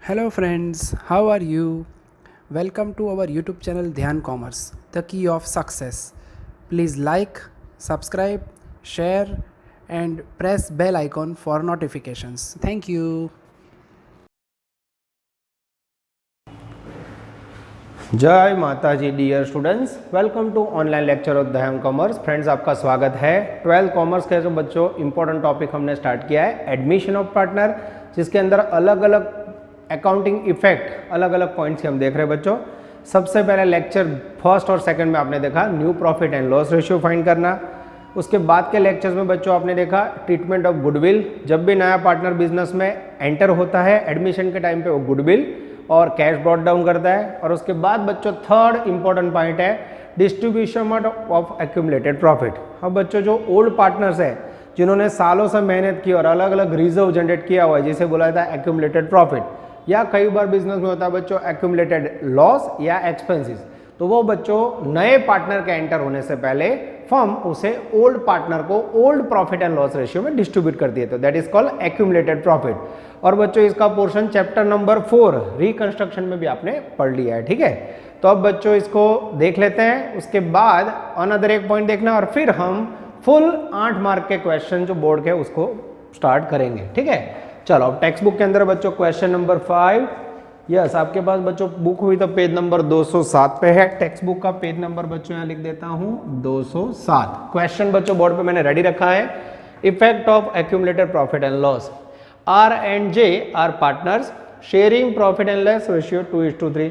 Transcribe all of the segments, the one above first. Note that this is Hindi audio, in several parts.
Hello friends, how are you? Welcome to our YouTube channel Dhyan Commerce, the key of success. Please like, subscribe, share and press bell icon for notifications. Thank you. जय माता ji dear students, welcome to online lecture of Dhyan commerce. Friends, आपका स्वागत है। 12th कॉमर्स के जो बच्चों इंपॉर्टेंट टॉपिक हमने स्टार्ट किया है एडमिशन ऑफ पार्टनर, जिसके अंदर अलग अलग अकाउंटिंग इफेक्ट, अलग अलग पॉइंट्स हम देख रहे हैं बच्चों। सबसे पहले लेक्चर फर्स्ट और सेकंड में आपने देखा new profit and loss ratio find करना। उसके बाद के लेक्चर्स में बच्चों आपने देखा ट्रीटमेंट ऑफ गुडविल। जब भी नया पार्टनर बिजनेस में एंटर होता है एडमिशन के टाइम पे वो गुडविल और कैश ब्रॉट डाउन करता है। और उसके बाद बच्चों थर्ड इंपॉर्टेंट पॉइंट है डिस्ट्रीब्यूशन ऑफ एक्यूमुलेटेड प्रॉफिट। अब बच्चों जो ओल्ड पार्टनर्स है जिन्होंने सालों से मेहनत की और अलग अलग रिजर्व जनरेट किया हुआ है, जिसे बोला जाता है एक्यूमुलेटेड प्रॉफिट, या कई बार बिजनेस में होता है बच्चों एक्यूमुलेटेड लॉस या एक्सपेंसेस, तो वो बच्चों नए पार्टनर के एंटर होने से पहले फर्म उसे ओल्ड पार्टनर को old profit and loss ratio में डिस्ट्रीब्यूट करती है, तो that is called accumulated profit. और बच्चों इसका पोर्शन चैप्टर नंबर 4 रिकंस्ट्रक्शन में भी आपने पढ़ लिया है, ठीक है। तो अब बच्चों इसको देख लेते हैं, उसके बाद अनदर एक पॉइंट देखना और फिर हम फुल 8 मार्क के क्वेश्चन जो बोर्ड के उसको स्टार्ट करेंगे, ठीक है। चलो अब टेक्स्ट बुक के अंदर बच्चों क्वेश्चन नंबर 5, यस आपके पास बच्चों बुक हुई तो पेज नंबर 207 पे है। टेक्स्ट बुक का पेज नंबर बच्चों यहाँ लिख देता हूँ 207। क्वेश्चन बच्चों बोर्ड पे मैंने रेडी रखा है। Effect of accumulated profit and loss. R and J are partners sharing profit and loss ratio 2:3।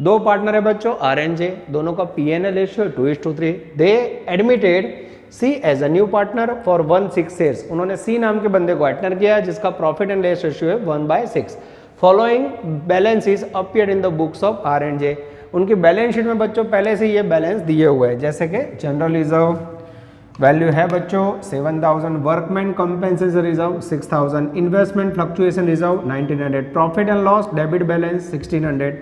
दो पार्टनर है बच्चों R and J, दोनों का P&L ratio 2:3। They admitted C as a new partner for 1/6 shares। उन्होंने C नाम के बंदे को एंटर किया जिसका प्रॉफिट एंड लॉस रेशियो है 1/6। Following balances appear in the books of R and J। उनकी बैलेंस शीट में बच्चों पहले से ये बैलेंस दिए हुए हैं, जैसे कि जनरल रिजर्व वैल्यू है बच्चों 7000, workman compensation reserve 6000, investment fluctuation reserve 1900, profit and loss debit balance 1600,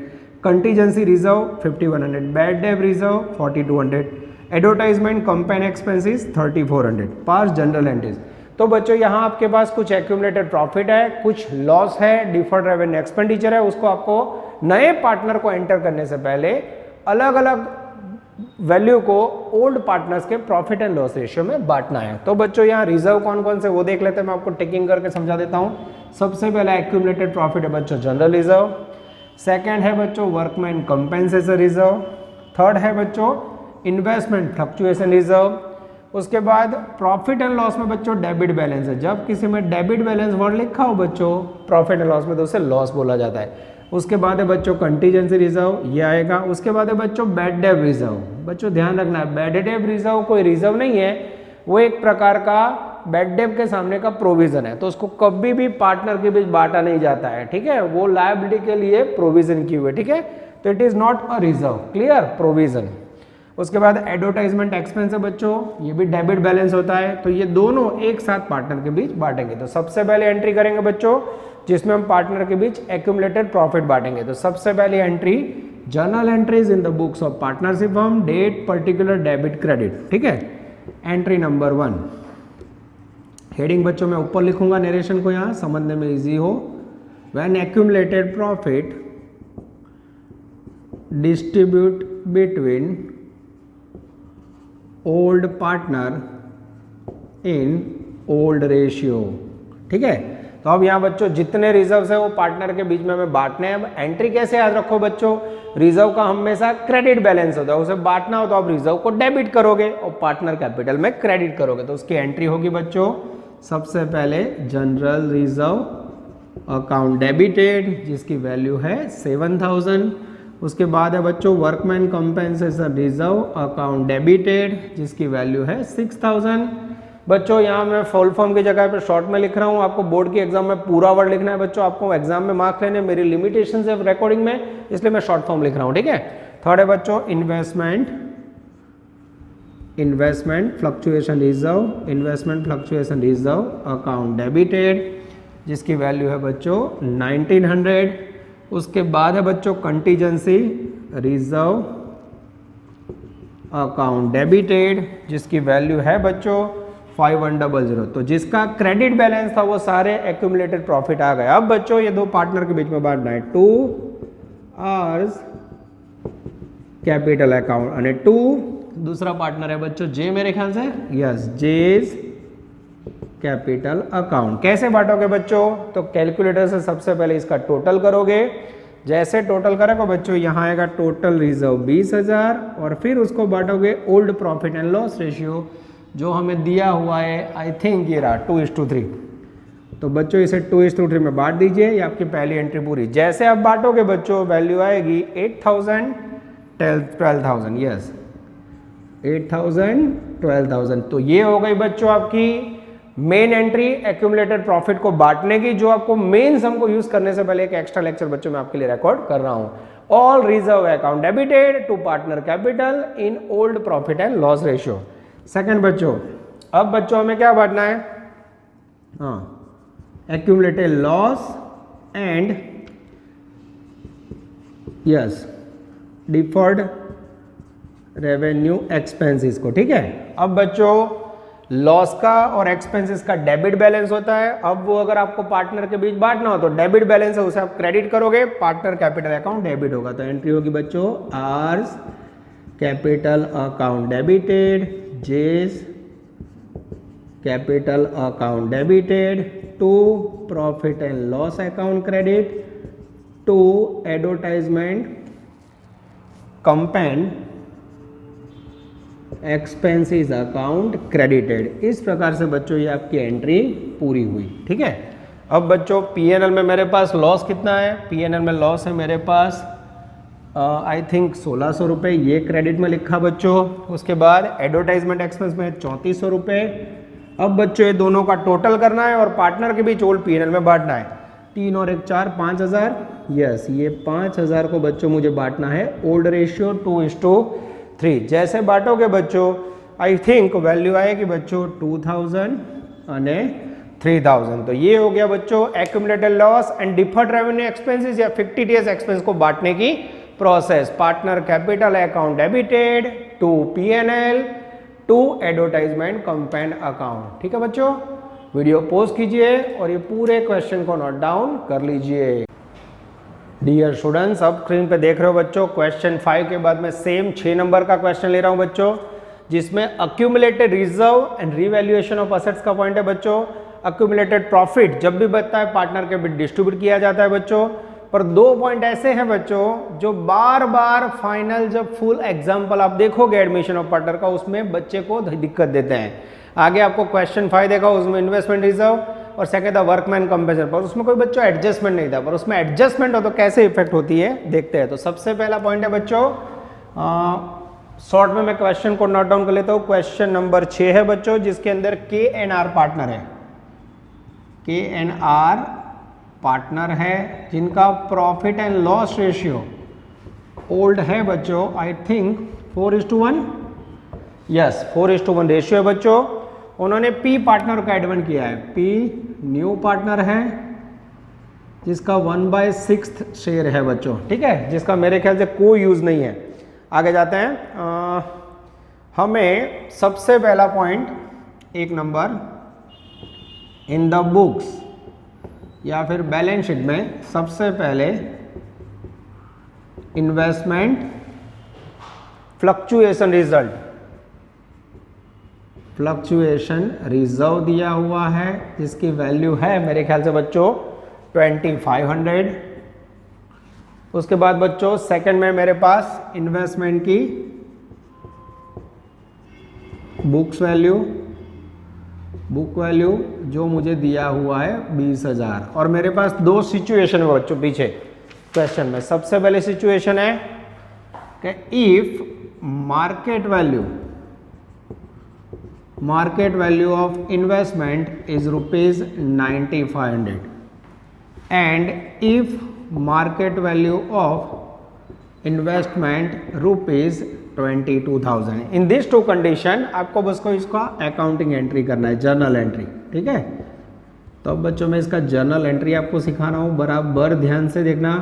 contingency reserve 5100, bad डेब reserve 4200, advertisement campaign expenses 3400, pass general entries. तो बच्चों यहाँ आपके पास कुछ एक्यूमुलेटेड प्रॉफिट है, कुछ लॉस है, डिफर्ड रेवेन्यू एक्सपेंडिचर है, उसको आपको नए पार्टनर को एंटर करने से पहले अलग अलग वैल्यू को ओल्ड पार्टनर्स के प्रॉफिट एंड लॉस रेशियो में बांटना है। तो बच्चों यहाँ रिजर्व कौन कौन से वो देख लेते हैं, मैं आपको टिकिंग करके समझा देता हूँ। सबसे पहला एक्यूमुलेटेड प्रॉफिट है बच्चों जनरल रिजर्व, सेकंड है बच्चों वर्कमैन कंपेंसेशन रिजर्व, थर्ड है बच्चों इन्वेस्टमेंट फ्लक्चुएशन रिजर्व, उसके बाद प्रॉफिट एंड लॉस में बच्चों डेबिट बैलेंस है। जब किसी में डेबिट बैलेंस वर्ड लिखा हो बच्चों प्रॉफिट एंड लॉस में तो उसे लॉस बोला जाता है। उसके बाद है बच्चों कंटीजेंसी रिजर्व, ये आएगा। उसके बाद है बच्चों बैड डेब रिजर्व। बच्चों ध्यान रखना है बैड डेब रिजर्व कोई रिजर्व नहीं है, वो एक प्रकार का बैड डेब के सामने का प्रोविजन है, तो उसको कभी भी पार्टनर के बीच बांटा नहीं जाता है, ठीक है। वो लायबिलिटी के लिए प्रोविजन की हुई है, ठीक है, तो it is not a reserve, clear, provision. उसके बाद एडवर्टाइजमेंट एक्सपेंस है बच्चों, ये भी डेबिट बैलेंस होता है, तो ये दोनों एक साथ पार्टनर के बीच बांटेंगे। तो सबसे पहले एंट्री करेंगे बच्चों जिसमें हम पार्टनर के बीच एक्यूमुलेटेड प्रॉफिट बांटेंगे। तो सबसे पहली entry journal entries in the books of partnership firm, date particular debit credit, ठीक है। एंट्री नंबर 1, हेडिंग बच्चों मैं ऊपर लिखूंगा नरेशन को यहाँ समझने में इजी हो। When accumulated profit distribute between old partner in old ratio, ठीक है। तो अब यहाँ बच्चों जितने रिजर्व है वो पार्टनर के बीच में हमें बांटने हैं। अब एंट्री कैसे याद रखो बच्चों, रिजर्व का हमेशा क्रेडिट बैलेंस होता है, उसे बांटना हो तो आप रिजर्व को डेबिट करोगे और पार्टनर कैपिटल में क्रेडिट करोगे, तो उसकी एंट्री होगी बच्चों सबसे पहले जनरल रिजर्व अकाउंट डेबिटेड जिसकी वैल्यू है 7000। उसके बाद है बच्चों workman compensation reserve account debited जिसकी वैल्यू है 6000। बच्चों यहाँ मैं फुल फॉर्म की जगह पे शॉर्ट में लिख रहा हूँ, आपको बोर्ड की एग्जाम में पूरा वर्ड लिखना है बच्चों, आपको एग्जाम में मार्क्स लेने, मेरी लिमिटेशन है रिकॉर्डिंग में, इसलिए मैं शॉर्ट फॉर्म लिख रहा हूँ, ठीक है। थर्ड है बच्चों investment fluctuation reserve account debited जिसकी वैल्यू है बच्चों 1900। उसके बाद है बच्चों कंटीजेंसी रिजर्व अकाउंट डेबिटेड जिसकी वैल्यू है बच्चों 5100। तो जिसका क्रेडिट बैलेंस था वो सारे एक्यूमुलेटेड प्रॉफिट आ गए। अब बच्चों ये दो पार्टनर के बीच में बांटना है, टू आर्स कैपिटल अकाउंट અને टू दूसरा पार्टनर है बच्चों जे, मेरे ख्याल से यस, जेज कैपिटल अकाउंट। कैसे बांटोगे बच्चों? तो कैलकुलेटर से सबसे पहले इसका टोटल करोगे। जैसे टोटल करेगा बच्चों यहाँ आएगा टोटल रिजर्व 20,000 और फिर उसको बांटोगे old profit and loss ratio जो हमें दिया हुआ है, आई थिंक ये रहा 2:3। तो बच्चों इसे 2:3 में बांट दीजिए, ये आपकी पहली एंट्री पूरी। जैसे आप बांटोगे बच्चों वैल्यू आएगी 8,000 12,000, यस 8,000 12,000। तो ये हो गई बच्चों आपकी मेन एंट्री एक्यूमुलेटेड प्रॉफिट को बांटने की, जो आपको मेन सम को यूज करने से पहले एक एक्स्ट्रा लेक्चर बच्चों मैं आपके लिए रिकॉर्ड कर रहा हूं। All reserve account debited to partner capital in old profit and loss ratio. Second बच्चों, अब बच्चों हमें क्या बांटना है? हाँ, accumulated loss and yes deferred revenue expenses को, ठीक है। अब बच्चों लॉस का और एक्सपेंसेस का डेबिट बैलेंस होता है। अब वो अगर आपको पार्टनर के बीच बांटना हो तो डेबिट बैलेंस है उसे आप क्रेडिट करोगे, पार्टनर कैपिटल अकाउंट डेबिट होगा। तो एंट्री होगी बच्चों R's capital account debited, J's capital account debited, to profit and loss account credit, to advertisement campaign expenses account credited. इस प्रकार से बच्चों ये आपकी एंट्री पूरी हुई, ठीक है। अब बच्चों पीएनएल में मेरे पास लॉस कितना है? पीएनएल में लॉस है मेरे पास आई थिंक 1,600 रुपये, ये क्रेडिट में लिखा बच्चों। उसके बाद एडवर्टाइजमेंट एक्सपेंस में 3,400 रुपये। अब बच्चों ये दोनों का टोटल करना है और पार्टनर के बीच ओल्ड पीएनएल में बांटना है। 3 और 1 4 5,000, यस ये 5,000 को बच्चों मुझे बांटना है ओल्ड रेशियो 2:3। जैसे बांटोगे बच्चों आई थिंक वैल्यू आएगी बच्चों 2,000 અને 3,000। तो ये हो गया बच्चों accumulated loss and deferred revenue expenses या 50 डेज एक्सपेंस को बांटने की process. Partner capital account debited to PNL to advertisement campaign account, ठीक है बच्चों। वीडियो पॉज कीजिए और ये पूरे क्वेश्चन को नोट डाउन कर लीजिए। डियर स्टूडेंट्स, अब स्क्रीन पे देख रहे हो बच्चों क्वेश्चन 5 के बाद मैं सेम 6 नंबर का क्वेश्चन ले रहा हूं बच्चों, जिसमें accumulated reserve and revaluation of assets का पॉइंट है बच्चों। अक्यूमुलेटेड प्रॉफिट जब भी बचता है पार्टनर के बीच डिस्ट्रीब्यूट किया जाता है बच्चों। पर 2 पॉइंट ऐसे हैं बच्चों जो बार बार फाइनल जब फुल एग्जाम्पल आप देखोगे एडमिशन ऑफ पार्टनर का उसमें बच्चे को दिक्कत देते हैं। आगे आपको क्वेश्चन 5 देखा, उसमें इन्वेस्टमेंट रिजर्व और सेकंड था वर्कमैन कंपेंसेशन, पर उसमें कोई बच्चों एडजस्टमेंट नहीं था, पर उसमें एडजस्टमेंट हो तो कैसे इफेक्ट होती है देखते हैं। तो सबसे पहला पॉइंट है बच्चों, शॉर्ट में मैं क्वेश्चन को नोट डाउन कर लेता हूँ। क्वेश्चन नंबर 6 है बच्चों, जिसके अंदर KNR पार्टनर है, KNR पार्टनर है जिनका profit and loss ratio old है बच्चों आई थिंक 4:1, यस 4:1 रेशियो है बच्चों। उन्होंने P पार्टनर को एड किया है, P न्यू पार्टनर है जिसका 1/6 शेयर है बच्चों, ठीक है, जिसका मेरे ख्याल से कोई यूज नहीं है। आगे जाते हैं। हमें सबसे पहला point 1 number in the books या फिर बैलेंस शीट में सबसे पहले investment fluctuation result, fluctuation reserve दिया हुआ है जिसकी वैल्यू है मेरे ख्याल से बच्चों 2,500। उसके बाद बच्चों सेकंड में मेरे पास इन्वेस्टमेंट की बुक्स वैल्यू, बुक वैल्यू जो मुझे दिया हुआ है 20,000। और मेरे पास 2 सिचुएशन है बच्चों पीछे क्वेश्चन में। सबसे पहले सिचुएशन है कि if market value of investment is ₹9,500 and if market value of investment ₹22,000। In this 2 condition आपको बस को इसका अकाउंटिंग एंट्री करना है, जर्नल एंट्री, ठीक है। तो अब बच्चों मैं इसका जर्नल एंट्री आपको सिखा रहा हूं, बराबर ध्यान से देखना,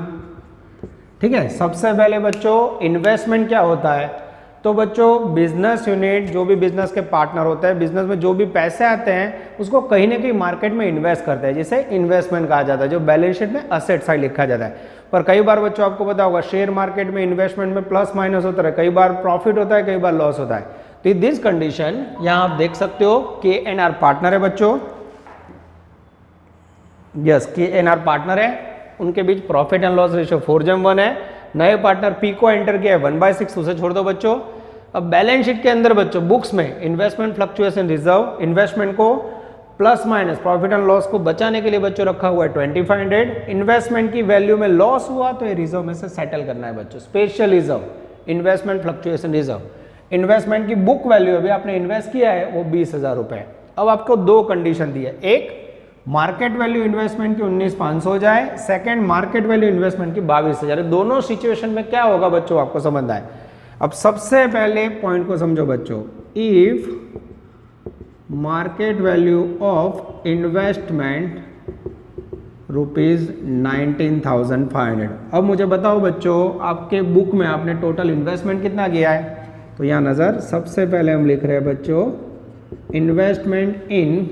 ठीक है। सबसे पहले बच्चों इन्वेस्टमेंट क्या होता है? तो बच्चों बिजनेस यूनिट जो भी बिजनेस के पार्टनर होते हैं, बिजनेस में जो भी पैसे आते हैं उसको कहीं ना कहीं मार्केट में इन्वेस्ट करते हैं, जिसे इन्वेस्टमेंट कहा जाता है, जो बैलेंस शीट में असेट साइड लिखा जाता है। पर कई बार बच्चों आपको पता होगा शेयर मार्केट में इन्वेस्टमेंट में प्लस माइनस होता है, कई बार प्रॉफिट होता है, कई बार लॉस होता है। तो इन दिस कंडीशन यहाँ आप देख सकते हो KNR पार्टनर है बच्चों, यस KNR पार्टनर है, उनके बीच प्रॉफिट एंड लॉस रेशियो 4:1 है। नए पार्टनर P को एंटर किया है 1/6, उसे छोड़ दो बच्चों। अब बैलेंस शीट के अंदर बच्चों बुक्स में इन्वेस्टमेंट फ्लक्चुएशन रिजर्व, इन्वेस्टमेंट को plus minus profit and loss को बचाने के लिए बच्चों रखा हुआ है 2500। इन्वेस्टमेंट की वैल्यू में लॉस हुआ तो ये रिजर्व में से सेटल करना है बच्चों, special reserve, investment fluctuation reserve. Investment की बुक वैल्यू अभी आपने इन्वेस्ट किया है वो 20,000 रुपए। अब आपको दो कंडीशन दी है, एक मार्केट वैल्यू इन्वेस्टमेंट की 19,500 हो जाए, सेकंड मार्केट वैल्यू इन्वेस्टमेंट की 22,000। दोनों सिचुएशन में क्या होगा बच्चों आपको समझना है। अब सबसे पहले पॉइंट को समझो बच्चों, if market value of investment ₹19,500। अब मुझे बताओ बच्चों आपके बुक में आपने टोटल इन्वेस्टमेंट कितना किया है, तो यहाँ नज़र सबसे पहले हम लिख रहे हैं बच्चों इन्वेस्टमेंट इन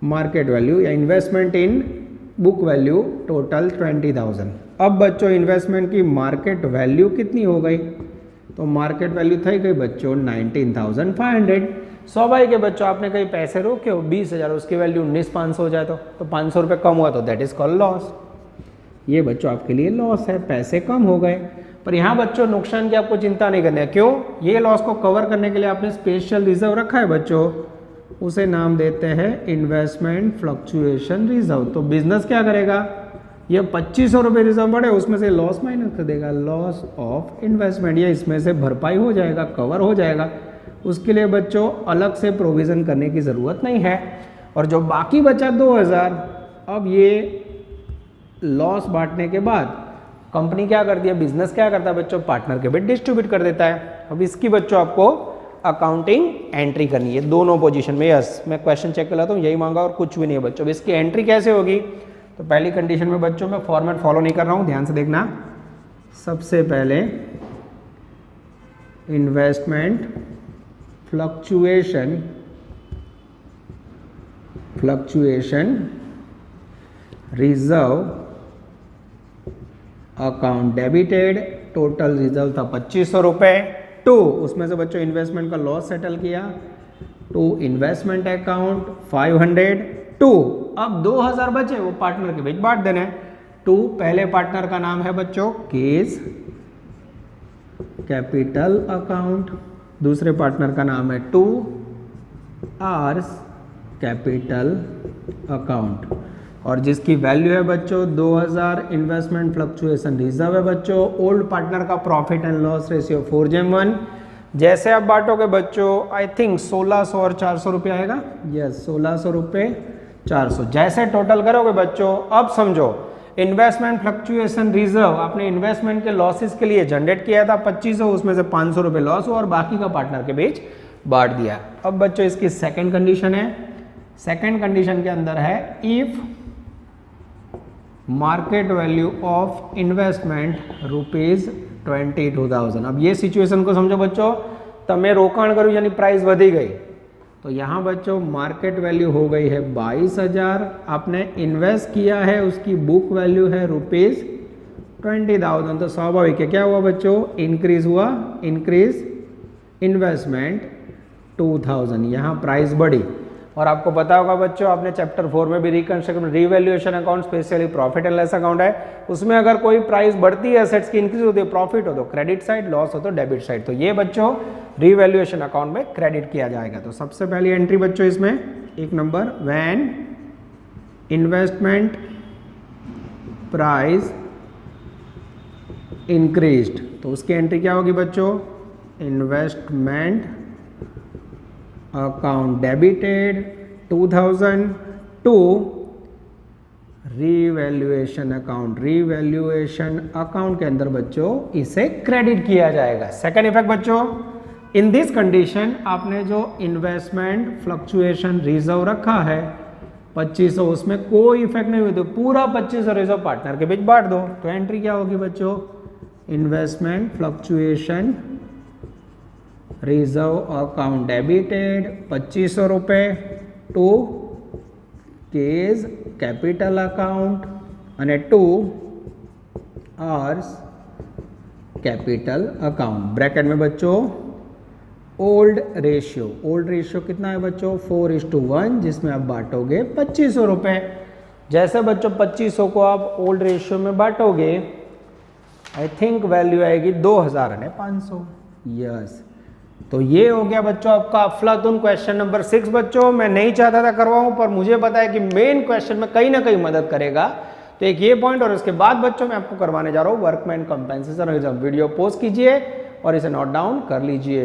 मार्केट वैल्यू या investment in book value total 20,000। अब बच्चों इन्वेस्टमेंट की मार्केट वैल्यू कितनी हो गई, तो मार्केट वैल्यू थी गई बच्चों 19,500। स्वाभाविक है बच्चों आपने कहीं पैसे रोके हो 20,000, उसकी वैल्यू 19,500 हो जाए तो 500 रुपये कम हुआ तो दैट इज कॉल्ड लॉस। ये बच्चों आपके लिए लॉस है, पैसे कम हो गए। पर यहाँ बच्चों नुकसान की आपको चिंता नहीं करनी है, क्यों? ये लॉस को कवर करने के लिए आपने स्पेशल रिजर्व रखा है बच्चों, उसे नाम देते हैं इन्वेस्टमेंट फ्लक्चुएशन रिजर्व। तो बिजनेस क्या करेगा, ये 2500 रुपये रिजर्व बढ़े उसमें से लॉस माइनस कर देगा, लॉस ऑफ इन्वेस्टमेंट, ये इसमें से भरपाई हो जाएगा, कवर हो जाएगा। उसके लिए बच्चों अलग से प्रोविज़न करने की ज़रूरत नहीं है। और जो बाकी बचा 2,000, अब ये लॉस बांटने के बाद कंपनी क्या करती है, बिजनेस क्या करता है बच्चों, पार्टनर के बीच डिस्ट्रीब्यूट कर देता है। अब इसकी बच्चों आपको अकाउंटिंग एंट्री करनी है दोनों पोजीशन में। यस मैं क्वेश्चन चेक कर लेता हूँ, यही मांगा और कुछ भी नहीं है बच्चों। अब इसकी एंट्री कैसे होगी, तो पहली कंडीशन में बच्चों मैं फॉर्मेट फॉलो नहीं कर रहा हूँ, ध्यान से देखना। सबसे पहले investment fluctuation reserve account debited, total reserve था 2500 रुपये। टू उसमें से बच्चों इन्वेस्टमेंट का लॉस सेटल किया, टू इन्वेस्टमेंट अकाउंट 500। टू अब 2,000 बचे वो पार्टनर के बीच बांट देने। टू पहले पार्टनर का नाम है बच्चों केस कैपिटल अकाउंट, दूसरे पार्टनर का नाम है टू आर्स कैपिटल अकाउंट, और जिसकी वैल्यू है बच्चों 2,000 इन्वेस्टमेंट फ्लक्चुएशन रिजर्व है बच्चों। ओल्ड पार्टनर का प्रॉफिट एंड लॉस रेशियो 4:1। जैसे आप बांटोगे बच्चों आई थिंक 1600 और 400 रुपये आएगा, यस 1600 रुपये 400। जैसे टोटल करोगे बच्चों, अब समझो इन्वेस्टमेंट फ्लक्चुएशन रिजर्व आपने इन्वेस्टमेंट के लॉसेस के लिए जनरेट किया था 2500, उसमें से 500 रुपये लॉस हुआ और बाकी का पार्टनर के बीच बांट दिया। अब बच्चों इसकी सेकेंड कंडीशन है, सेकेंड कंडीशन के अंदर है if market value of investment ₹22,000। अब ये सिचुएशन को समझो बच्चों, तमें रोकाण करूँ यानी प्राइस बढ़ी गई, तो यहाँ बच्चों मार्केट वैल्यू हो गई है 22,000, आपने इन्वेस्ट किया है उसकी बुक वैल्यू है ₹20,000। तो स्वाभाविक है क्या हुआ बच्चों, इंक्रीज हुआ, इंक्रीज इन्वेस्टमेंट 2,000, यहाँ प्राइस बढ़ी। और आपको पता होगा बच्चों आपने चैप्टर 4 में भी reconstruction revaluation account specially profit and loss account है, उसमें अगर कोई प्राइस बढ़ती है एसेट्स की, इंक्रीज होती है, प्रॉफिट हो तो क्रेडिट साइड, लॉस हो तो डेबिट साइड। तो ये बच्चों रिवैल्यूएशन अकाउंट में क्रेडिट किया जाएगा। तो सबसे पहली एंट्री बच्चों इसमें एक number, when investment price increased, तो उसकी एंट्री क्या होगी बच्चों, investment account debited 2,000 to revaluation account, revaluation account के अंदर बच्चों इसे क्रेडिट किया जाएगा। सेकंड इफेक्ट बच्चों, इन दिस कंडीशन आपने जो इन्वेस्टमेंट फ्लक्चुएशन रिजर्व रखा है 2500, उसमें कोई इफेक्ट नहीं हुई, तो पूरा 2500 रिजर्व पार्टनर के बीच बांट दो। तो एंट्री क्या होगी बच्चों, investment fluctuation reserve account debited 2500 रुपये टू केज कैपिटल अकाउंट અને to R's capital account. Bracket में बच्चों ओल्ड रेशियो कितना है बच्चों 4:1, जिसमें आप बांटोगे 2500 रुपये। जैसे बच्चों 2500 को आप ओल्ड रेशियो में बांटोगे, आई थिंक वैल्यू आएगी 2500। यस, तो ये हो गया बच्चों आपका अफलातून क्वेश्चन नंबर 6। बच्चों मैं नहीं चाहता था करवाऊं, पर मुझे पता है कि मेन क्वेश्चन में कहीं ना कहीं मदद करेगा, तो एक ये पॉइंट और उसके बाद बच्चों मैं आपको करवाने जा रहा हूं workman compensation reserve. Video pause कीजिए और इसे नोट डाउन कर लीजिए।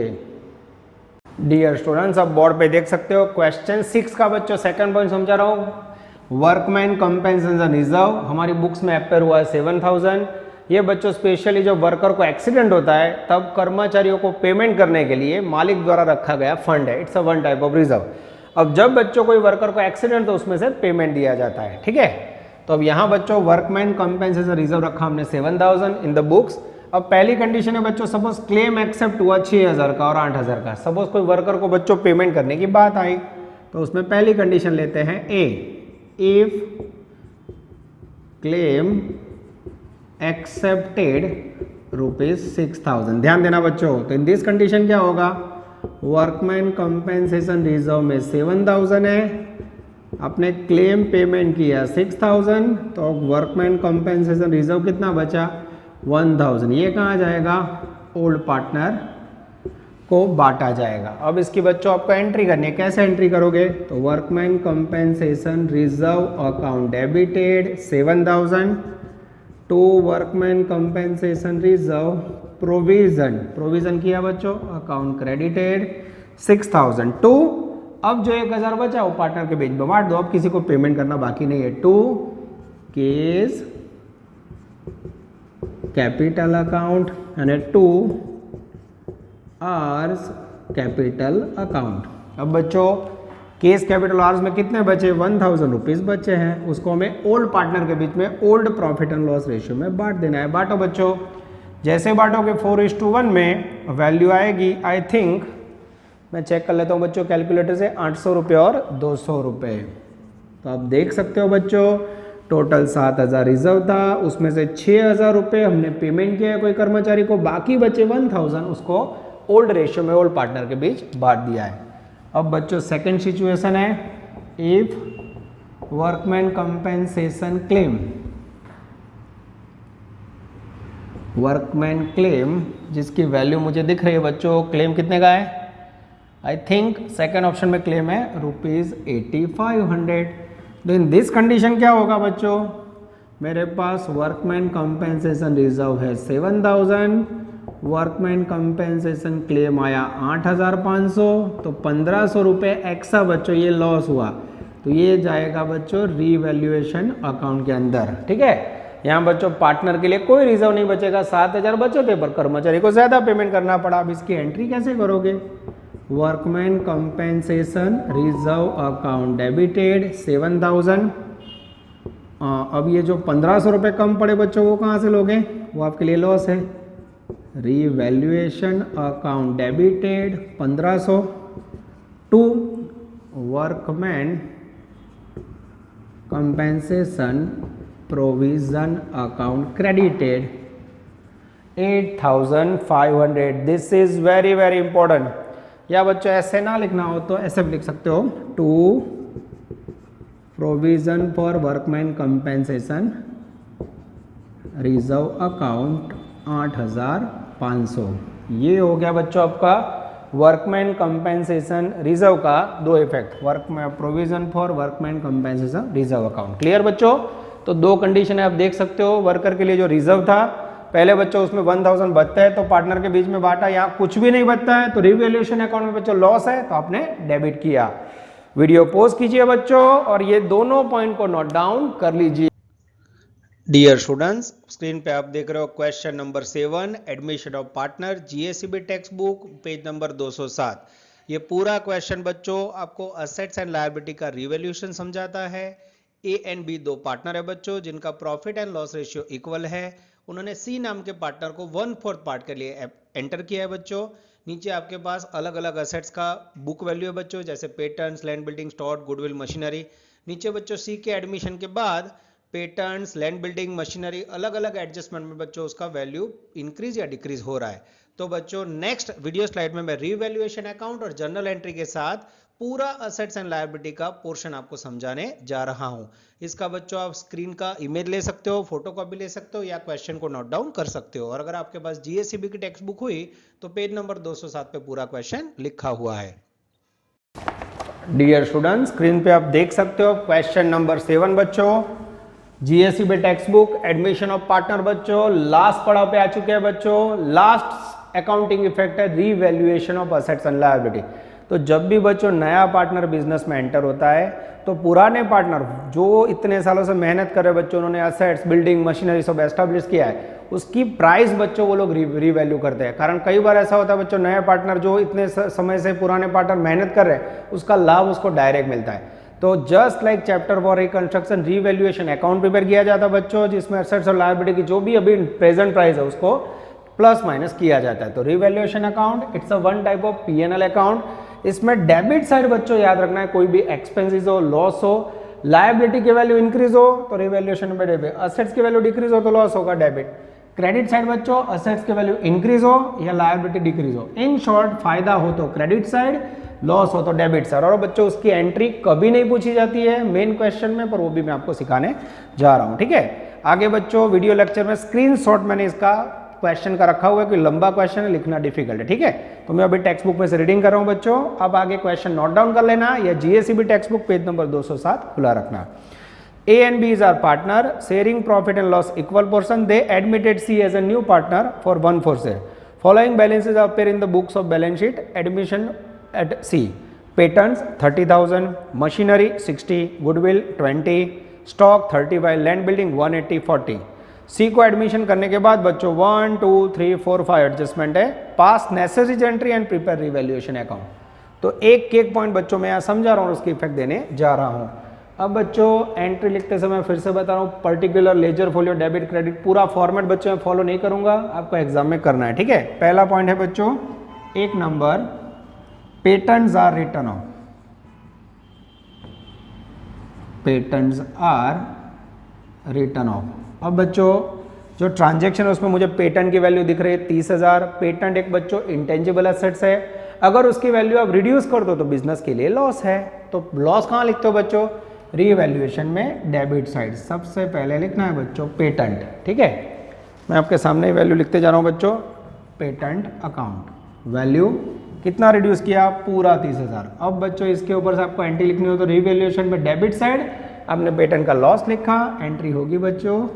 डियर स्टूडेंट्स, आप बोर्ड पे देख सकते हो क्वेश्चन 6 का बच्चों सेकंड पॉइंट समझा रहा हूं। वर्कमैन कंपेंसेशन रिजर्व हमारी बुक्स में अपेयर हुआ है 7000। ये बच्चों स्पेशली जब वर्कर को एक्सीडेंट होता है तब कर्मचारियों को पेमेंट करने के लिए मालिक द्वारा रखा गया फंड है। It's a one type of reserve. अब जब बच्चों कोई वर्कर को एक्सीडेंट तो उसमें से पेमेंट दिया जाता है, ठीक है। तो अब यहाँ बच्चों वर्कमैन कंपेंसेशन रिजर्व रखा हमने 7000 इन द बुक्स। अब पहली कंडीशन है बच्चों, सपोज क्लेम एक्सेप्ट हुआ 6000 का और 8000 का। सपोज कोई वर्कर को बच्चों पेमेंट करने की बात आई, तो उसमें पहली कंडीशन लेते हैं ए, इफ क्लेम एक्सेप्टेड ₹6000। ध्यान देना बच्चों, तो इन दिस कंडीशन क्या होगा, वर्कमैन कंपेंसेशन रिजर्व में 7000 है, आपने क्लेम पेमेंट किया 6000, तो वर्कमैन कंपेंसेशन रिजर्व कितना बचा 1000। ये कहाँ जाएगा, ओल्ड पार्टनर को बांटा जाएगा। अब इसकी बच्चों आपको एंट्री करनी है, कैसे एंट्री करोगे, तो workman compensation reserve account debited 7000 to workman compensation reserve provision किया बच्चों अकाउंट क्रेडिटेड 6000 टू, अब जो 1000 बचा वो पार्टनर के बीच में बांट दो। अब किसी को पेमेंट करना बाकी नहीं है। टू केस कैपिटल अकाउंट यानी टू आर्स कैपिटल अकाउंट। अब बच्चों केस कैपिटल आर्स में कितने बचे 1000 रुपीज बचे हैं, उसको हमें ओल्ड पार्टनर के बीच में old profit and loss ratio में बांट देना है। बांटो बच्चों, जैसे बांटोगे 4:1 में वैल्यू आएगी, आई थिंक मैं चेक कर लेता हूँ बच्चों कैलकुलेटर से, 800 रुपये और 200 रुपये। तो आप देख सकते हो बच्चों टोटल 7000 रिजर्व था, उसमें से 6000 रुपये हमने पेमेंट किया है कोई कर्मचारी को, बाकी बचे 1000 उसको ओल्ड रेशियो में ओल्ड पार्टनर के बीच बांट दिया है। अब बच्चों सेकंड सिचुएशन है, if workman compensation claim, workman claim जिसकी वैल्यू मुझे दिख रही है बच्चों, क्लेम कितने का है, आई थिंक सेकेंड ऑप्शन में क्लेम है ₹8500। तो इन दिस कंडीशन क्या होगा बच्चों, मेरे पास वर्कमैन कंपेंसेशन रिजर्व है 7000, वर्कमैन कंपेंसेशन क्लेम आया 8500, तो 1500 रुपये एक्स्ट्रा बच्चों ये लॉस हुआ, तो ये जाएगा बच्चों रीवैल्यूएशन अकाउंट के अंदर, ठीक है। यहाँ बच्चों पार्टनर के लिए कोई रिजर्व नहीं बचेगा, 7000 बचे थे पर कर्मचारी को ज्यादा पेमेंट करना पड़ा। अब इसकी एंट्री कैसे करोगे, workman compensation reserve account debited 7000। अब ये जो 1500 रुपये कम पड़े बच्चों वो कहाँ से लोगे, वो आपके लिए लॉस है। Revaluation account debited 1500 to workman compensation provision account credited 8500। This is very very important. या बच्चों ऐसे ना लिखना हो तो ऐसे भी लिख सकते हो, to provision for workman compensation reserve account 8500। ये हो गया बच्चों आपका वर्कमैन कंपेंसेशन रिजर्व का दो effect, provision for workman compensation reserve account. Clear बच्चों, तो दो कंडीशन है आप देख सकते हो। वर्कर के लिए जो रिजर्व था पहले बच्चों उसमें 1000 बचता है तो पार्टनर के बीच में बांटा, यहाँ कुछ भी नहीं बचता है तो रिवैल्यूएशन अकाउंट में बच्चों लॉस है तो आपने डेबिट किया। वीडियो पॉज कीजिए बच्चों और ये दोनों पॉइंट को नोट डाउन कर लीजिए। डियर स्टूडेंट्स, स्क्रीन पे आप देख रहे हो question number 7, admission of partner GSCB text book, page number 207। ये पूरा क्वेश्चन बच्चों आपको असेट्स एंड लायबिलिटी का रिवैल्यूएशन समझाता है। ए एंड बी दो पार्टनर है बच्चों जिनका profit and loss ratio equal है। उन्होंने सी नाम के पार्टनर को 1/4 पार्ट के लिए एंटर किया है बच्चों। नीचे आपके पास अलग अलग असेट्स का बुक वैल्यू है बच्चों, जैसे patents, land building, stock, goodwill, machinery. नीचे बच्चों सी के एडमिशन के बाद पेटेंट्स, लैंड बिल्डिंग, मशीनरी अलग अलग एडजस्टमेंट में बच्चों उसका वैल्यू इंक्रीज या डिक्रीज हो रहा है। तो बच्चों नेक्स्ट वीडियो स्लाइड में मैं रीवैल्यूएशन अकाउंट और जर्नल एंट्री के साथ पूरा असेट्स एंड लायबिलिटी का पोर्शन आपको समझाने जा रहा हूं। इसका बच्चों आप स्क्रीन का इमेज ले सकते हो, फोटो कॉपी ले सकते हो या क्वेश्चन को नोट डाउन कर सकते हो। और अगर आपके पास जीएससीबी की टेक्स्ट बुक हुई तो पेज नंबर 207 पे पूरा क्वेश्चन लिखा हुआ है। डियर स्टूडेंट, स्क्रीन पे आप देख सकते हो क्वेश्चन नंबर 7 बच्चों, GSCB text book, admission of partner बच्चों, लास्ट पड़ाव पे आ चुके हैं बच्चों। लास्ट अकाउंटिंग इफेक्ट है revaluation of assets and liability. तो जब भी बच्चों नया पार्टनर बिजनेस में एंटर होता है तो पुराने पार्टनर जो इतने सालों से मेहनत कर रहे बच्चों, उन्होंने असेट्स, बिल्डिंग, मशीनरी सब एस्टेब्लिश किया है, उसकी प्राइस बच्चों वो लोग रीवैल्यू करते हैं। कारण कई बार ऐसा होता है बच्चों, नया पार्टनर जो इतने समय से पुराने पार्टनर मेहनत कर रहे हैं उसका लाभ उसको डायरेक्ट मिलता है। तो just like chapter for reconstruction revaluation account prepare किया जाता है बच्चों, जिसमें एसेट्स और लायबिलिटी की जो भी अभी प्रेजेंट प्राइस है उसको प्लस माइनस किया जाता है। तो revaluation account it's a one type of PNL account. इसमें डेबिट साइड बच्चों याद रखना है, कोई भी एक्सपेंसेस हो, लॉस हो, लायबिलिटी की वैल्यू इंक्रीज हो तो रिवैल्यूएशन में डेबिट, असेट्स की वैल्यू डिक्रीज हो तो लॉस होगा डेबिट। क्रेडिट साइड बच्चों असेट्स की वैल्यू इंक्रीज हो या लायबिलिटी डिक्रीज हो, इन शॉर्ट फायदा हो तो क्रेडिट साइड, लॉस हो तो डेबिट साइड। और बच्चों उसकी एंट्री कभी नहीं पूछी जाती है मेन क्वेश्चन में, पर वो भी मैं आपको सिखाने जा रहा हूं। ठीक है, आगे बच्चों वीडियो लेक्चर में स्क्रीनशॉट मैंने इसका क्वेश्चन का रखा हुआ है, कोई लंबा क्वेश्चन है, लिखना डिफिकल्ट है। ठीक है, तो मैं अभी टेक्स्ट बुक में से रीडिंग कर रहा हूं बच्चों, अब आगे क्वेश्चन नोट डाउन कर लेना या जीएससीबी टेक्स्ट बुक पेज नंबर 207 खुला रखना। A and B is our partner, sharing profit and loss equal portion. They admitted C as a new partner for 1/4 share. Following balances appear in the books of balance sheet. Admission at C: patents 30,000, machinery 60, goodwill 20, stock 35, land building 180, 40. C को एडमिशन करने के बाद बच्चों 1 2 3 4 5 एडजस्टमेंट है, पास necessary entry and prepare revaluation account. तो एक एक पॉइंट बच्चों मैं यहाँ समझा रहा हूँ, उसकी इफेक्ट देने जा रहा हूँ। अब बच्चों एंट्री लिखते समय फिर से बता रहा हूँ, particular, ledger, folio, debit, credit, पूरा फॉर्मेट बच्चों मैं फॉलो नहीं करूंगा, आपको एग्जाम में करना है। ठीक है, पहला पॉइंट है बच्चों 1 number, patents are written off, patents are written off. अब बच्चों जो ट्रांजेक्शन है उसमें मुझे पेटेंट की वैल्यू दिख रही है 30,000। पेटेंट एक बच्चों इंटेंजिबल एसेट्स है, अगर उसकी वैल्यू आप रिड्यूस कर दो तो बिजनेस के लिए लॉस है। तो लॉस कहाँ लिखते हो बच्चों, रीवैल्यूएशन में डेबिट साइड सबसे पहले लिखना है बच्चों पेटेंट। ठीक है, मैं आपके सामने वैल्यू लिखते जा रहा हूँ बच्चों, पेटेंट अकाउंट वैल्यू कितना रिड्यूस किया, पूरा 30,000। अब बच्चों इसके ऊपर से आपको एंट्री लिखनी हो तो रीवैल्यूएशन में डेबिट साइड आपने पेटेंट का लॉस लिखा, एंट्री होगी बच्चों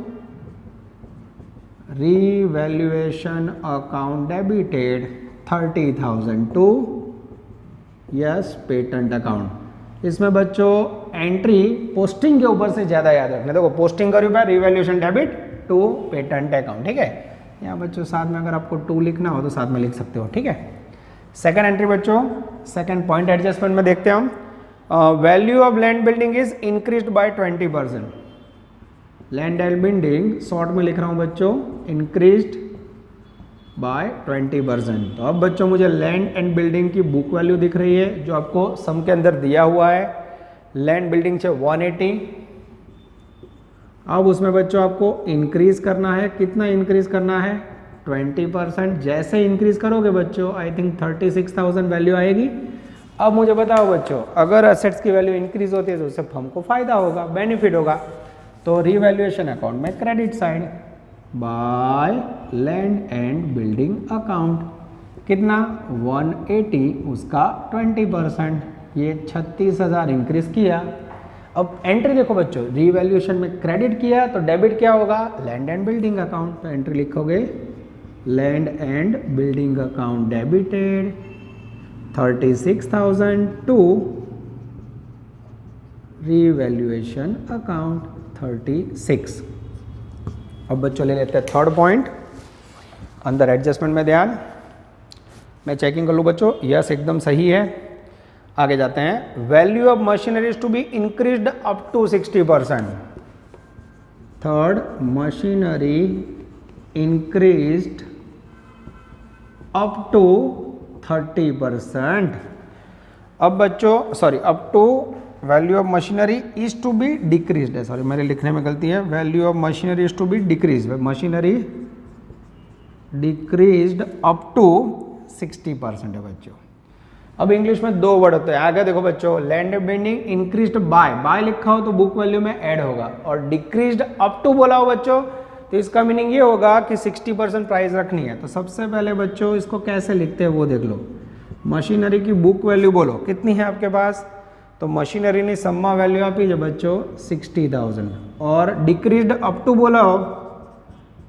revaluation account debited 30,000 to yes patent account. इसमें बच्चों एंट्री पोस्टिंग के ऊपर से ज्यादा याद रखना, देखो पोस्टिंग करी हुआ revaluation debit to patent account. ठीक है, यहाँ बच्चों साथ में अगर आपको 2 लिखना हो तो साथ में लिख सकते हो। ठीक है, सेकंड एंट्री बच्चों, सेकंड पॉइंट एडजस्टमेंट में देखते हैं हम, value of land building is increased by 20%। Land and building short में लिख रहा हूँ बच्चों, इंक्रीज्ड बाय 20%। तो अब बच्चों मुझे लैंड एंड बिल्डिंग की बुक वैल्यू दिख रही है जो आपको सम के अंदर दिया हुआ है, लैंड बिल्डिंग से 180। अब उसमें बच्चों आपको इंक्रीज करना है, कितना इंक्रीज करना है, 20%। जैसे इंक्रीज करोगे बच्चों आई थिंक 36,000 वैल्यू आएगी। अब मुझे बताओ बच्चों, अगर असेट्स की वैल्यू इंक्रीज होती है तो उससे हमको फायदा होगा, बेनिफिट होगा। तो रीवैल्यूएशन अकाउंट में credit side by land and building account कितना 180, उसका 20%, ये 36,000 इंक्रीज किया। अब एंट्री देखो बच्चों, रीवैल्यूएशन में क्रेडिट किया तो डेबिट क्या होगा, लैंड एंड बिल्डिंग अकाउंट। तो एंट्री लिखोगे land and building account debited 36,000 to revaluation account 36। अब बच्चों ले लेते हैं थर्ड पॉइंट, अंदर एडजस्टमेंट में ध्यान, मैं चेकिंग कर लूँ बच्चों, यस एकदम सही है। आगे जाते हैं, value of machineries to be increased up to 60%। Third, machinery increased up to 30%। अब बच्चों sorry, up to value of machinery is to be decreased है, सॉरी मेरे लिखने में गलती है, value of machinery is to be decrease, machinery decreased up to 60% है बच्चों। अब इंग्लिश में 2 वर्ड होते हैं, आगे देखो बच्चों, land building increased by, by लिखा हो तो बुक वैल्यू में ऐड होगा, और डिक्रीज्ड अप टू बोला हो बच्चों तो इसका मीनिंग ये होगा कि 60% प्राइस रखनी है। तो सबसे पहले बच्चों इसको कैसे लिखते हैं वो देख लो, मशीनरी की बुक वैल्यू बोलो कितनी है आपके पास, तो मशीनरी ने सम्मा वैल्यू आपी है बच्चों 60,000, और डिक्रीज्ड अप टू बोला हो,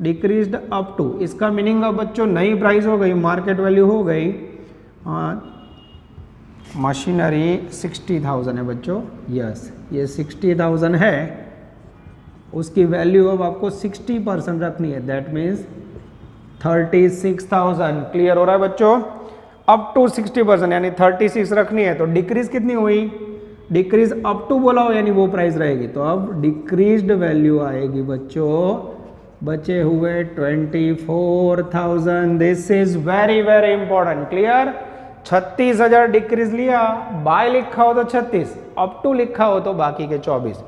डिक्रीज्ड अप टू, इसका मीनिंग अब बच्चों नई प्राइस हो गई, मार्केट वैल्यू हो गई, मशीनरी 60,000 है बच्चों, यस ये 60,000 है, उसकी वैल्यू अब आपको 60% रखनी है, दैट मीन्स 36,000। क्लियर हो रहा है बच्चों, अप टू 60% यानी 36 रखनी है, तो डिक्रीज कितनी हुई, डिक्रीज अप टू बोला हो यानी वो प्राइस रहेगी, तो अब डिक्रीज्ड वैल्यू आएगी बच्चों, बचे हुए 24,000। This is very very important. Clear, 36,000 decrease लिया, बाय लिखा हो तो 36, अप टू लिखा हो तो बाकी के 24।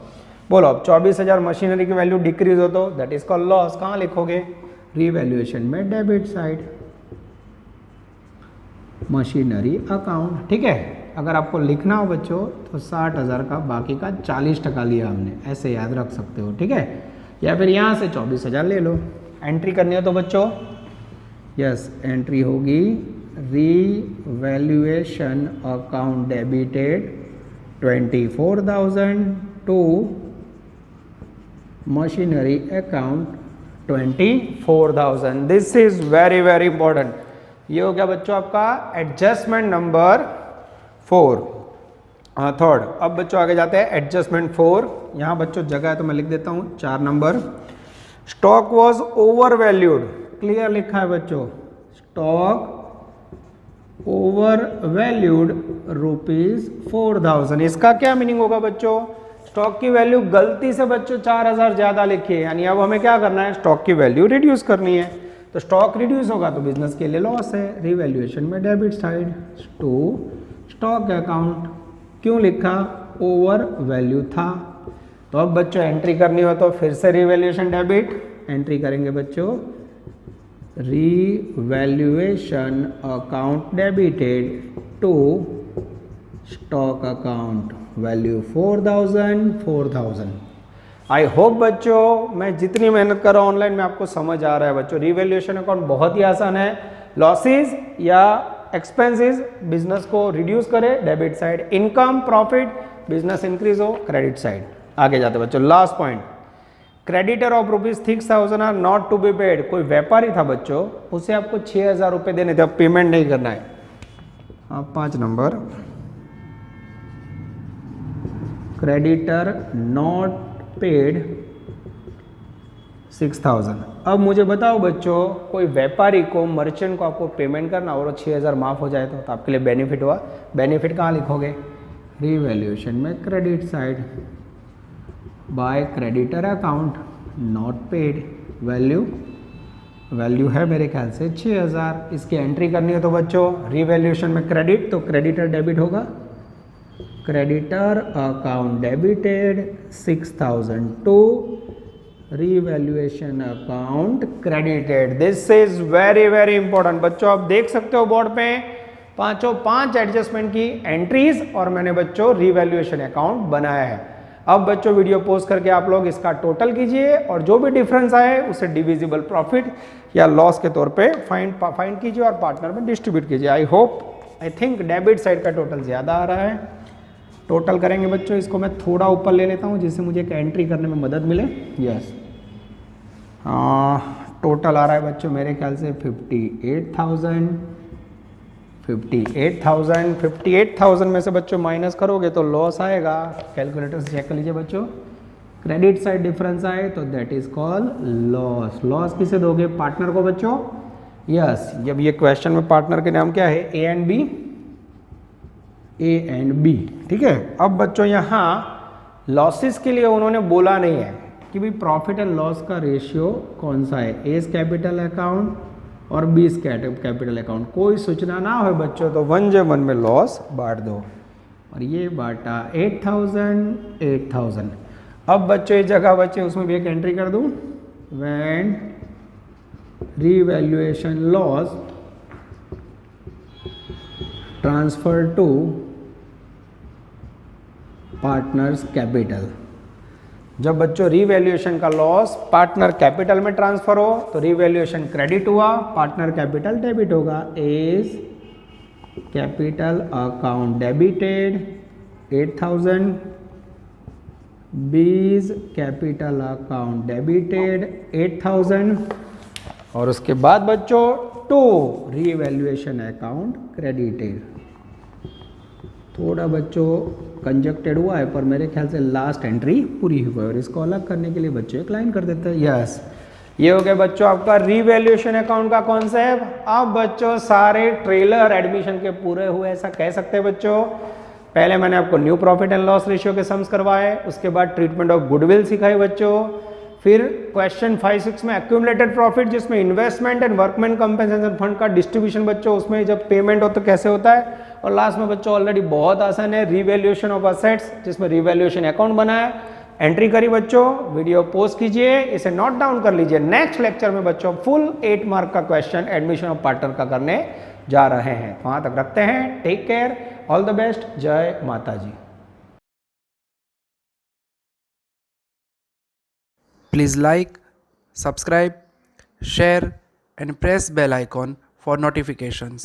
बोलो अब 24,000 मशीनरी की वैल्यू डिक्रीज हो तो दैट इज कॉल्ड लॉस, कहाँ लिखोगे, रिवैल्यूएशन में डेबिट साइड, मशीनरी अकाउंट। ठीक है, अगर आपको लिखना हो बच्चों तो 60,000 का बाकी का 40% लिया हमने, ऐसे याद रख सकते हो। ठीक है, या फिर यहाँ से 24,000 ले लो। एंट्री करनी हो तो बच्चों यस एंट्री होगी revaluation account debited 24,000 to machinery account 24,000। This is very very important. ये हो गया बच्चों आपका एडजस्टमेंट नंबर 4, थर्ड। अब बच्चों आगे जाते हैं एडजस्टमेंट 4। यहाँ बच्चों जगह है तो मैं लिख देता हूँ 4 number. Stock was over valued, clear लिखा है बच्चों, स्टॉक ओवर वैल्यूड ₹4,000। इसका क्या मीनिंग होगा बच्चों, स्टॉक की वैल्यू गलती से बच्चों 4,000 ज्यादा लिखी है, यानी अब हमें क्या करना है, स्टॉक की वैल्यू रिड्यूस करनी है। तो स्टॉक रिड्यूस होगा तो बिजनेस के लिए लॉस है, रिवैल्यूएशन में debit side to stock account. क्यों लिखा, ओवर वैल्यू था। तो अब बच्चों एंट्री करनी हो तो फिर से रिवैल्यूएशन डेबिट, एंट्री करेंगे बच्चों revaluation account debited to stock account, value 4,000। I hope बच्चों मैं जितनी मेहनत कर रहा हूँ ऑनलाइन में आपको समझ आ रहा है बच्चों। रिवैल्यूएशन अकाउंट बहुत ही आसान है, लॉसेस या एक्सपेंसेस बिजनेस को रिड्यूस करे debit side, income profit business increase हो क्रेडिट साइड। आगे जाते बच्चों last point, creditor of ₹6,000 are not to be paid. कोई व्यापारी था बच्चों, उसे आपको 6,000 रुपये देने थे, अब पेमेंट नहीं करना है। आप 5 नंबर, क्रेडिटर नॉट पेड 6,000। अब मुझे बताओ बच्चों, कोई व्यापारी को, मर्चेंट को आपको पेमेंट करना और 6,000 माफ हो जाए तो आपके लिए बेनिफिट हुआ। बेनिफिट कहाँ लिखोगे, रिवैल्यूएशन में credit side, by creditor account not paid, value है मेरे ख्याल से 6,000। इसकी एंट्री करनी है तो बच्चों रिवैल्यूएशन में क्रेडिट, तो क्रेडिटर डेबिट होगा, creditor account debited 6,000 to revaluation account credited. This is very very important बच्चों। आप देख सकते हो बोर्ड पे पांचों 5 एडजस्टमेंट की एंट्रीज और मैंने बच्चों रिवैल्यूएशन अकाउंट बनाया है। अब बच्चों वीडियो पोस्ट करके आप लोग इसका टोटल कीजिए और जो भी डिफरेंस आए उसे डिविजिबल प्रॉफिट या लॉस के तौर पे फाइंड कीजिए और पार्टनर में डिस्ट्रीब्यूट कीजिए। आई थिंक डेबिट साइड का टोटल ज़्यादा आ रहा है। टोटल करेंगे बच्चों, इसको मैं थोड़ा ऊपर ले लेता हूँ जिससे मुझे एक एंट्री करने में मदद मिले। यस, टोटल आ रहा है बच्चों मेरे ख्याल से 58,000 में से बच्चों माइनस करोगे तो लॉस आएगा। कैलकुलेटर से चेक कर लीजिए बच्चों, क्रेडिट साइड डिफरेंस आए तो that is called loss. Loss किसे दोगे, पार्टनर को बच्चों। यस, जब ये क्वेश्चन में पार्टनर के नाम क्या है, ए एंड बी। ठीक है, अब बच्चों यहाँ लॉसेस के लिए उन्होंने बोला नहीं है कि भाई प्रॉफिट एंड लॉस का रेशियो कौन सा है, एज कैपिटल अकाउंट और 20 कैपिटल अकाउंट। कोई सूचना ना हो बच्चों तो 1/1 में लॉस बांट दो, और ये बांटा 8,000। अब बच्चों इस जगह बच्चे उसमें भी एक एंट्री कर दूं, when revaluation loss transfer to partners capital. जब बच्चों रीवैल्यूएशन का लॉस पार्टनर कैपिटल में ट्रांसफर हो तो रीवैल्यूएशन क्रेडिट हुआ, पार्टनर कैपिटल डेबिट होगा। A's capital account debited 8,000, B's capital account debited 8,000, और उसके बाद बच्चों टू रीवैल्यूएशन अकाउंट क्रेडिटेड। थोड़ा बच्चों कंजक्टेड हुआ है पर मेरे ख्याल से लास्ट एंट्री पूरी हुई है, और इसको अलग करने के लिए बच्चों एक लाइन कर देते हैं। यस, ये हो गया बच्चों आपका रीवैल्यूएशन अकाउंट का कॉन्सेप्ट। अब बच्चों सारे ट्रेलर एडमिशन के पूरे हुए ऐसा कह सकते हैं बच्चों। पहले मैंने आपको new profit and loss ratio के सम्स करवाए, उसके बाद ट्रीटमेंट ऑफ गुडविल सिखाई बच्चों, फिर क्वेश्चन 5-6 में एक्यूमुलेटेड प्रॉफिट जिसमें investment and workman compensation fund का डिस्ट्रीब्यूशन बच्चों, उसमें जब पेमेंट हो तो कैसे होता है, और लास्ट में बच्चों ऑलरेडी बहुत आसान है रीवैल्यूएशन ऑफ असेट्स जिसमें रीवैल्यूएशन अकाउंट बनाया, एंट्री करी बच्चों। वीडियो पोस्ट कीजिए, इसे नोट डाउन कर लीजिए। नेक्स्ट लेक्चर में बच्चों फुल 8 मार्क का क्वेश्चन एडमिशन ऑफ पार्टनर का करने जा रहे हैं। वहां तक रखते हैं, take care, all the best, जय माता जी। Please like, subscribe, share and press bell icon for notifications.